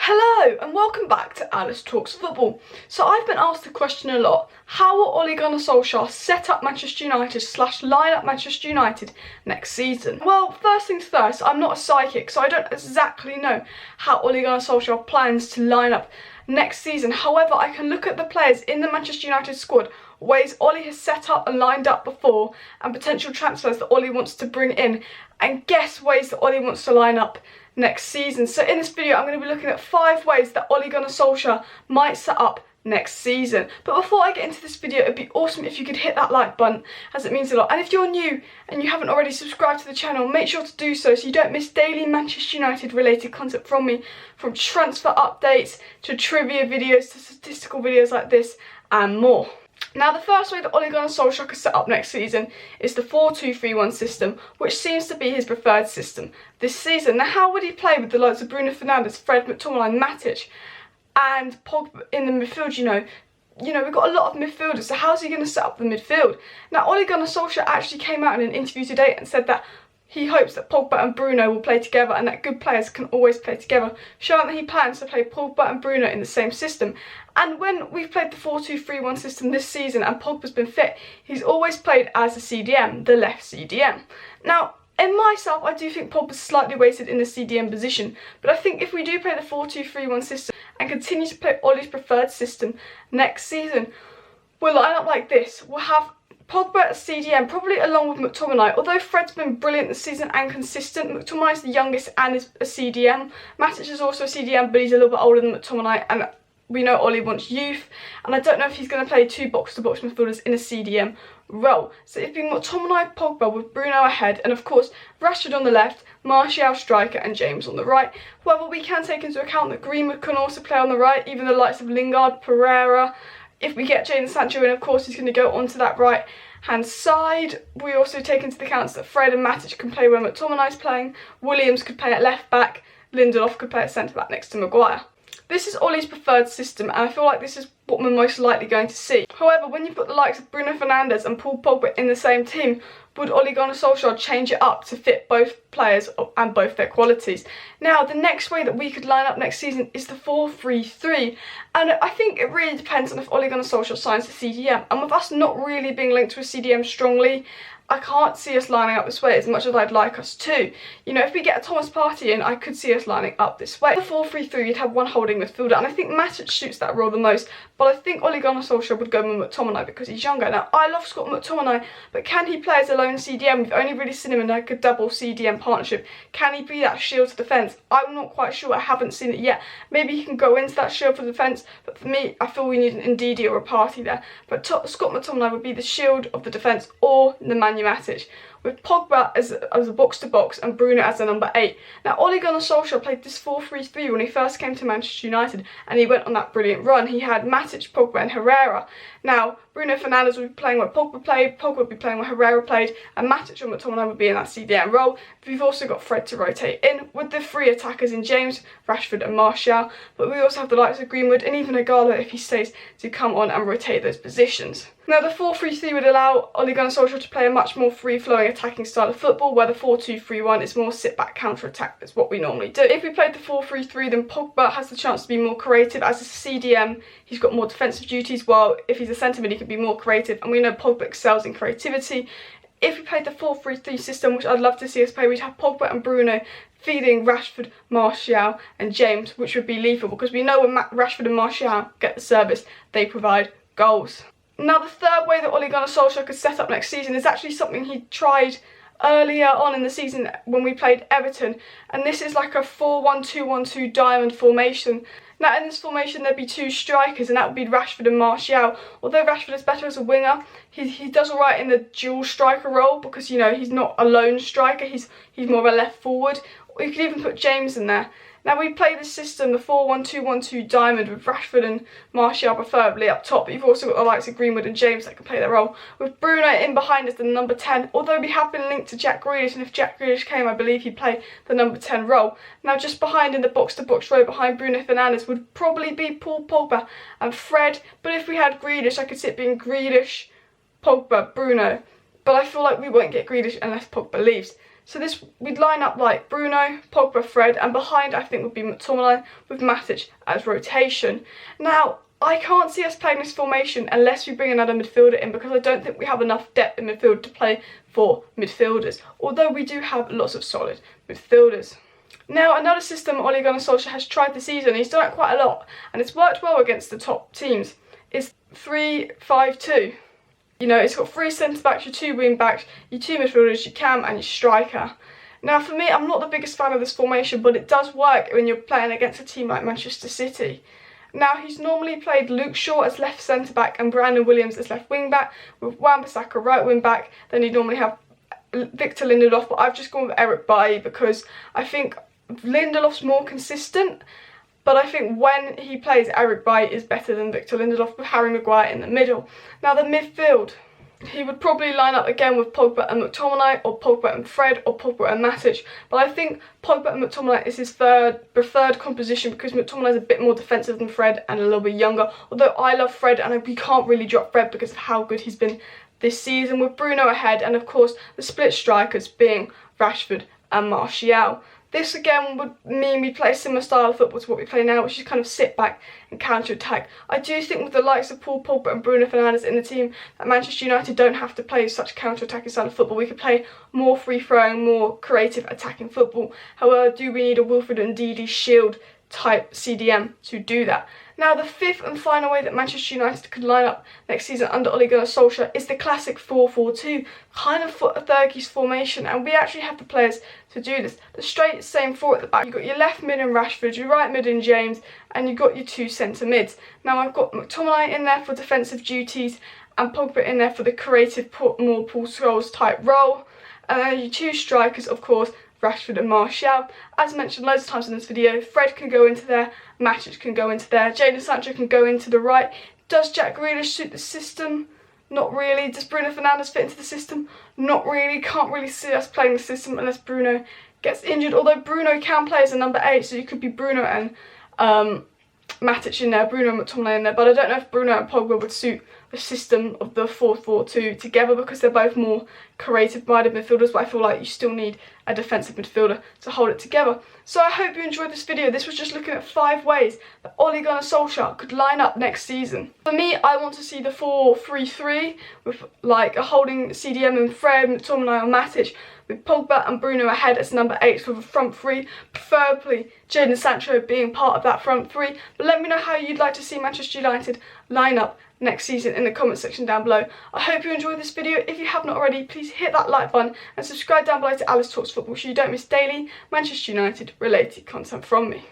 Hello and welcome back to Alice Talks Football. So I've been asked the question a lot, how will Ole Gunnar Solskjaer set up Manchester United / line up Manchester United next season? Well, first things first, I'm not a psychic, so I don't exactly know how Ole Gunnar Solskjaer plans to line up next season. However, I can look at the players in the Manchester United squad, ways Ole has set up and lined up before, and potential transfers that Ole wants to bring in, and guess ways that Ole wants to line up next season. So in this video I'm going to be looking at 5 ways that Ole Gunnar Solskjaer might set up next season. But before I get into this video, it'd be awesome if you could hit that like button, as it means a lot. And if you're new and you haven't already subscribed to the channel, make sure to do so you don't miss daily Manchester United related content from me, from transfer updates to trivia videos to statistical videos like this and more. Now, the first way that Ole Gunnar Solskjaer could set up next season is the 4-2-3-1 system, which seems to be his preferred system this season. Now, how would he play with the likes of Bruno, Fernandes, Fred, McTominay, Matic and Pogba in the midfield? You know, we've got a lot of midfielders, so how's he going to set up the midfield? Now, Ole Gunnar Solskjaer actually came out in an interview today and said that he hopes that Pogba and Bruno will play together and that good players can always play together, showing that he plans to play Pogba and Bruno in the same system. And when we've played the 4-2-3-1 system this season and Pogba's been fit, he's always played as a CDM, the left CDM. Now, in myself, I do think Pogba's slightly weighted in the CDM position, but I think if we do play the 4-2-3-1 system and continue to play Ole's preferred system next season, we'll line up like this. We'll have Pogba at CDM, probably along with McTominay. Although Fred's been brilliant this season and consistent, McTominay's the youngest and is a CDM. Matic is also a CDM, but he's a little bit older than McTominay, and we know Ole wants youth, and I don't know if he's going to play 2 box-to-box midfielders in a CDM role. So it'd be McTominay, Pogba with Bruno ahead, and of course Rashford on the left, Martial striker and James on the right. However, we can take into account that Greenwood can also play on the right, even the likes of Lingard, Pereira. If we get Jadon Sancho in, of course, he's going to go onto that right-hand side. We also take into account that Fred and Matic can play where McTominay's playing. Williams could play at left-back. Lindelof could play at centre-back next to Maguire. This is Ole's preferred system, and I feel like this is what we're most likely going to see. However, when you've got the likes of Bruno Fernandes and Paul Pogba in the same team, would Ole Gunnar Solskjaer change it up to fit both players and both their qualities? Now, the next way that we could line up next season is the 4-3-3, and I think it really depends on if Ole Gunnar Solskjaer signs the CDM. And with us not really being linked to a CDM strongly, I can't see us lining up this way as much as I'd like us to. You know, if we get a Thomas Partey in, I could see us lining up this way. The 4-3-3, you'd have one holding midfielder, and I think Matic suits that role the most, but I think Ole Gunnar Solskjaer would go with McTominay because he's younger. Now, I love Scott McTominay, but can he play as a lone CDM? We've only really seen him in like a double CDM partnership. Can he be that shield to defence? I'm not quite sure, I haven't seen it yet. Maybe he can go into that shield for defence, but for me, I feel we need an Ndidi or a Partey there. But Scott McTominay would be the shield of the defence or the Man Matic, with Pogba as a box-to-box and Bruno as a number 8. Now, Ole Gunnar Solskjaer played this 4-3-3 when he first came to Manchester United, and he went on that brilliant run. He had Matic, Pogba and Herrera. Now, Bruno Fernandes would be playing where Pogba played, Pogba would be playing where Herrera played, and Matic or McTominay would be in that CDM role. We've also got Fred to rotate in, with the 3 attackers in James, Rashford and Martial, but we also have the likes of Greenwood and even Igalo, if he stays, to come on and rotate those positions. Now, the 4-3-3 would allow Ole Gunnar Solskjaer to play a much more free-flowing attacking style of football, where the 4-2-3-1 is more sit-back counter-attack. That's what we normally do. If we played the 4-3-3, then Pogba has the chance to be more creative. As a CDM, he's got more defensive duties, while if he's a centre-mid, he can be more creative, and we know Pogba excels in creativity. If we played the 4-3-3 system, which I'd love to see us play, we'd have Pogba and Bruno feeding Rashford, Martial and James, which would be lethal, because we know when Rashford and Martial get the service, they provide goals. Now, the third way that Ole Gunnar Solskjaer could set up next season is actually something he tried earlier on in the season when we played Everton, and this is like a 4-1-2-1-2 diamond formation. Now, in this formation there'd be 2 strikers, and that would be Rashford and Martial. Although Rashford is better as a winger, he does alright in the dual striker role, because, you know, he's not a lone striker, he's more of a left forward. Or you could even put James in there. Now, we play this system, the 4-1-2-1-2 diamond, with Rashford and Martial preferably up top, but you've also got the likes of Greenwood and James that can play their role, with Bruno in behind as the number 10, although we have been linked to Jack Grealish, and if Jack Grealish came, I believe he'd play the number 10 role. Now, just behind in the box-to-box row behind Bruno Fernandes would probably be Paul Pogba and Fred, but if we had Grealish, I could see it being Grealish, Pogba, Bruno, but I feel like we won't get Grealish unless Pogba leaves. So this, we'd line up like Bruno, Pogba, Fred, and behind I think would be McTominay with Matic as rotation. Now, I can't see us playing this formation unless we bring another midfielder in, because I don't think we have enough depth in midfield to play 4 midfielders, although we do have lots of solid midfielders. Now, another system Ole Gunnar Solskjaer has tried this season, he's done it quite a lot, and it's worked well against the top teams, is 3-5-2. You know, it's got 3 centre-backs, your 2 wing-backs, your 2 midfielders, your cam and your striker. Now, for me, I'm not the biggest fan of this formation, but it does work when you're playing against a team like Manchester City. Now, he's normally played Luke Shaw as left centre-back and Brandon Williams as left wing-back, with Wan-Bissaka right wing-back. Then he'd normally have Victor Lindelof, but I've just gone with Eric Bailly because I think Lindelof's more consistent. But I think when he plays, Eric Bailly is better than Victor Lindelof, with Harry Maguire in the middle. Now, the midfield, he would probably line up again with Pogba and McTominay, or Pogba and Fred, or Pogba and Matic. But I think Pogba and McTominay is his preferred composition, because McTominay is a bit more defensive than Fred and a little bit younger. Although I love Fred, and we can't really drop Fred because of how good he's been this season, with Bruno ahead, and of course the split strikers being Rashford and Martial. This again would mean we play a similar style of football to what we play now, which is kind of sit back and counter-attack. I do think with the likes of Paul Pogba and Bruno Fernandes in the team, that Manchester United don't have to play such counter-attacking style of football. We could play more free-flowing, more creative attacking football. However, do we need a Wilfred and Ndidi shield type CDM to do that? Now, the 5th and final way that Manchester United could line up next season under Ole Gunnar Solskjaer is the classic 4-4-2, kind of a Fergie's formation, and we actually have the players to do this. The straight same 4 at the back. You've got your left mid in Rashford, your right mid in James, and you've got your 2 centre mids. Now, I've got McTominay in there for defensive duties, and Pogba in there for the creative, more Paul Scholes type role, and then your 2 strikers, of course, Rashford and Martial. As mentioned loads of times in this video, Fred can go into there, Matic can go into there, Jadon Sancho can go into the right. Does Jack Grealish suit the system? Not really. Does Bruno Fernandes fit into the system? Not really. Can't really see us playing the system unless Bruno gets injured, although Bruno can play as a number 8, so you could be Bruno and Matic in there, Bruno and McTominay in there, but I don't know if Bruno and Pogba would suit the system of the 4-4-2 together, because they're both more creative-minded midfielders, but I feel like you still need a defensive midfielder to hold it together. So I hope you enjoyed this video. This was just looking at 5 ways that Ole Gunnar Solskjaer could line up next season. For me, I want to see the 4-3-3 with like a holding CDM and Fred, McTominay and Matic, with Pogba and Bruno ahead as number 8 with a front 3, preferably Jadon Sancho being part of that front 3. But let me know how you'd like to see Manchester United line up next season in the comment section down below. I hope you enjoyed this video. If you have not already, please hit that like button and subscribe down below to Alice Talks Football so you don't miss daily Manchester United related content from me.